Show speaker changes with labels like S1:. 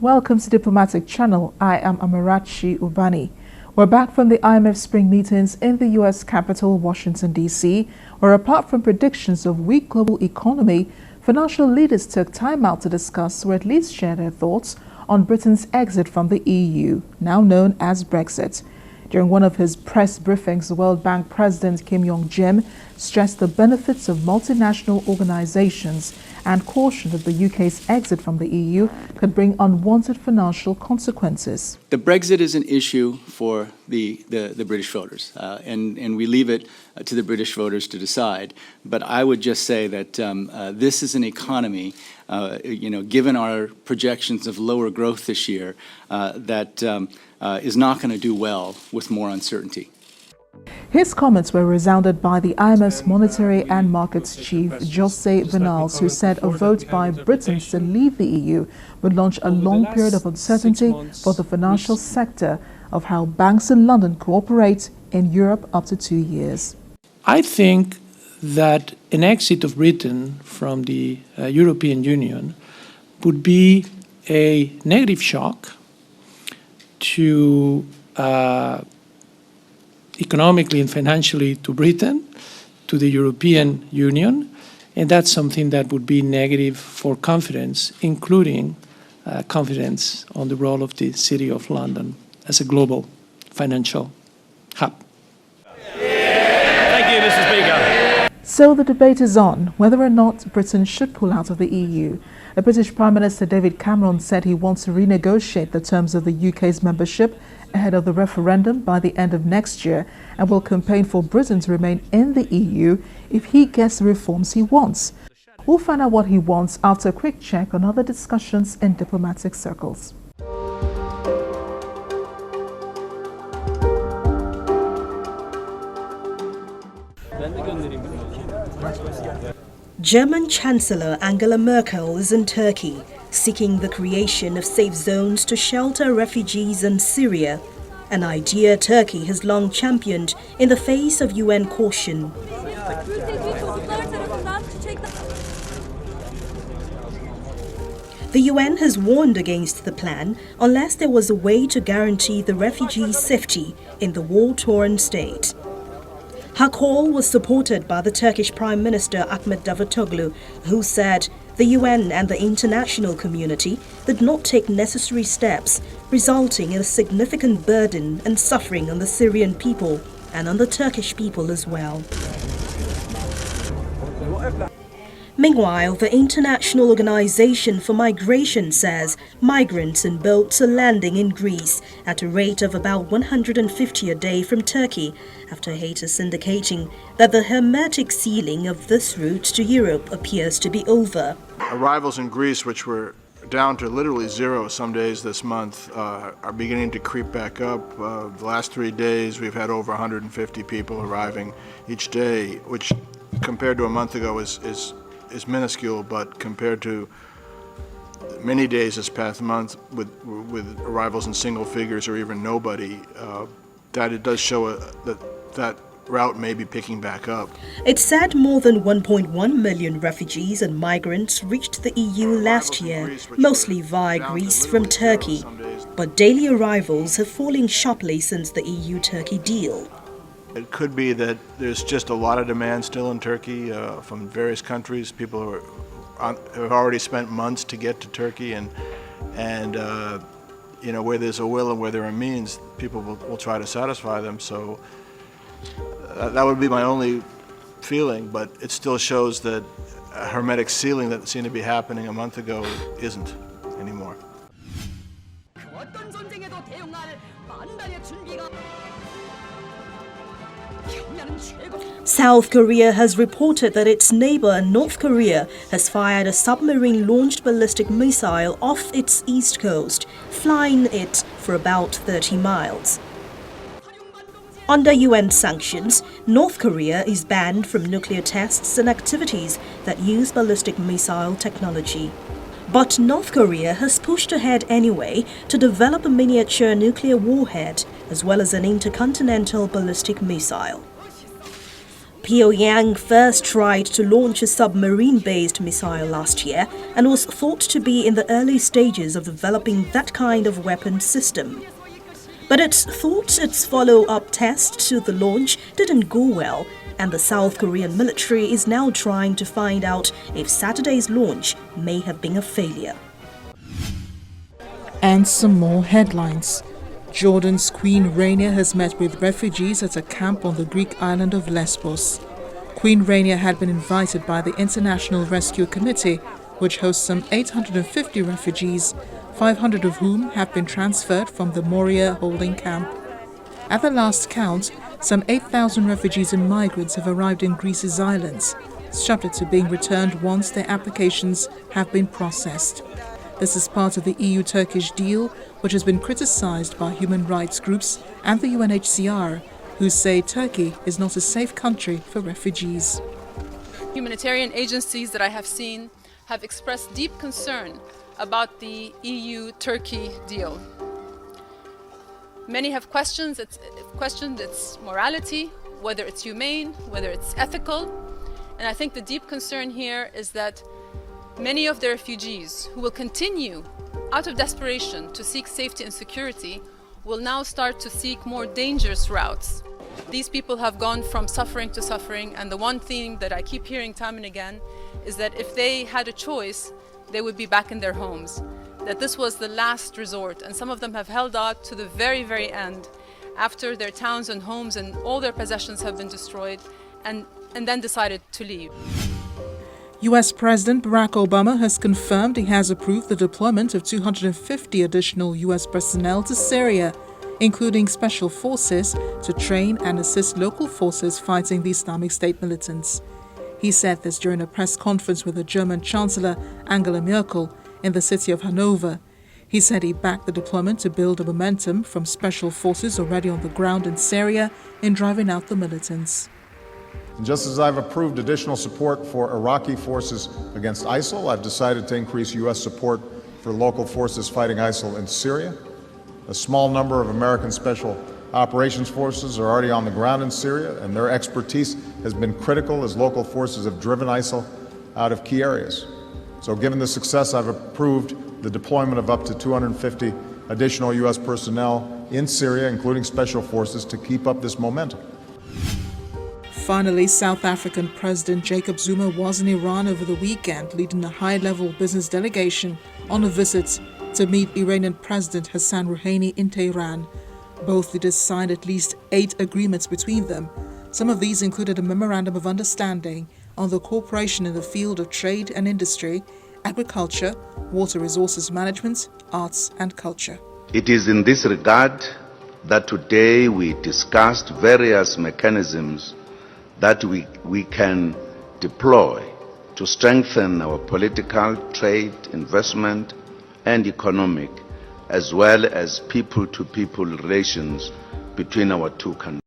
S1: Welcome to Diplomatic Channel. I am Amarachi Ubani. We're back from the IMF spring meetings in the U.S. capital, Washington, D.C., where apart from predictions of weak global economy, financial leaders took time out to discuss or at least share their thoughts on Britain's exit from the EU, now known as Brexit. During one of his press briefings, the World Bank President Kim Yong-jim stressed the benefits of multinational organizations and cautioned that the UK's exit from the EU could bring unwanted financial consequences.
S2: The Brexit is an issue for the British voters, and we leave it to the British voters to decide. But I would just say that this is an economy, given our projections of lower growth this year, that is not going to do well with more uncertainty.
S1: His comments were resounded by the IMF's Monetary and Markets Chief, José Vinales, who said a vote by Britons to leave the EU would launch a long period of uncertainty for the financial sector of how banks in London cooperate in Europe up to 2 years.
S3: I think that an exit of Britain from the European Union would be a negative shock to economically and financially to Britain, to the European Union, and that's something that would be negative for confidence, including confidence on the role of the City of London as a global financial hub.
S4: Thank you, Mr. Speaker.
S1: So the debate is on whether or not Britain should pull out of the EU. The British Prime Minister David Cameron said he wants to renegotiate the terms of the UK's membership ahead of the referendum by the end of next year and will campaign for Britain to remain in the EU if he gets the reforms he wants. We'll find out what he wants after a quick check on other discussions in diplomatic circles.
S5: German Chancellor Angela Merkel is in Turkey, seeking the creation of safe zones to shelter refugees in Syria, an idea Turkey has long championed in the face of UN caution. The UN has warned against the plan unless there was a way to guarantee the refugees' safety in the war-torn state. Her call was supported by the Turkish Prime Minister Ahmet Davutoglu, who said the UN and the international community did not take necessary steps, resulting in a significant burden and suffering on the Syrian people and on the Turkish people as well. Meanwhile, the International Organization for Migration says migrants in boats are landing in Greece at a rate of about 150 a day from Turkey, after haters indicating that the hermetic sealing of this route to Europe appears to be over.
S6: Arrivals in Greece, which were down to literally zero some days this month, are beginning to creep back up. The last 3 days we've had over 150 people arriving each day, which compared to a month ago is minuscule, but compared to many days this past month with arrivals in single figures or even nobody, that it does show that route may be picking back up.
S5: It's said more than 1.1 million refugees and migrants reached the EU last year, mostly via Greece from Turkey, but daily arrivals have fallen sharply since the EU-Turkey deal.
S6: It could be that there's just a lot of demand still in Turkey from various countries. People have already spent months to get to Turkey, and where there's a will and where there are means, people will try to satisfy them. So that would be my only feeling, but it still shows that a hermetic sealing that seemed to be happening a month ago isn't anymore.
S5: South Korea has reported that its neighbor North Korea has fired a submarine-launched ballistic missile off its east coast, flying it for about 30 miles. Under UN sanctions, North Korea is banned from nuclear tests and activities that use ballistic missile technology. But North Korea has pushed ahead anyway to develop a miniature nuclear warhead as well as an intercontinental ballistic missile. Pyongyang first tried to launch a submarine-based missile last year and was thought to be in the early stages of developing that kind of weapon system. But it's thought its follow-up test to the launch didn't go well, and the South Korean military is now trying to find out if Saturday's launch may have been a failure.
S1: And some more headlines. Jordan's Queen Rania has met with refugees at a camp on the Greek island of Lesbos. Queen Rania had been invited by the International Rescue Committee, which hosts some 850 refugees, 500 of whom have been transferred from the Moria holding camp. At the last count, some 8,000 refugees and migrants have arrived in Greece's islands, subject to being returned once their applications have been processed. This is part of the EU-Turkish deal, which has been criticized by human rights groups and the UNHCR, who say Turkey is not a safe country for refugees.
S4: Humanitarian agencies that I have seen have expressed deep concern about the EU-Turkey deal. Many have questioned its morality, whether it's humane, whether it's ethical. And I think the deep concern here is that many of the refugees who will continue out of desperation to seek safety and security will now start to seek more dangerous routes. These people have gone from suffering to suffering, and the one thing that I keep hearing time and again is that if they had a choice, they would be back in their homes, that this was the last resort, and some of them have held out to the very, very end after their towns and homes and all their possessions have been destroyed, and then decided to leave.
S1: US President Barack Obama has confirmed he has approved the deployment of 250 additional US personnel to Syria, including special forces, to train and assist local forces fighting the Islamic State militants. He said this during a press conference with the German Chancellor Angela Merkel in the city of Hanover. He said he backed the deployment to build a momentum from special forces already on the ground in Syria in driving out the militants.
S7: Just as I've approved additional support for Iraqi forces against ISIL, I've decided to increase U.S. support for local forces fighting ISIL in Syria. A small number of American Special Operations Forces are already on the ground in Syria, and their expertise has been critical as local forces have driven ISIL out of key areas. So given the success, I've approved the deployment of up to 250 additional U.S. personnel in Syria, including special forces, to keep up this momentum.
S1: Finally, South African President Jacob Zuma was in Iran over the weekend, leading a high-level business delegation on a visit to meet Iranian President Hassan Rouhani in Tehran. Both leaders signed at least 8 agreements between them. Some of these included a memorandum of understanding on the cooperation in the field of trade and industry, agriculture, water resources management, arts and culture.
S8: It is in this regard that today we discussed various mechanisms that we can deploy to strengthen our political, trade, investment, and economic, as well as people-to-people relations between our two countries.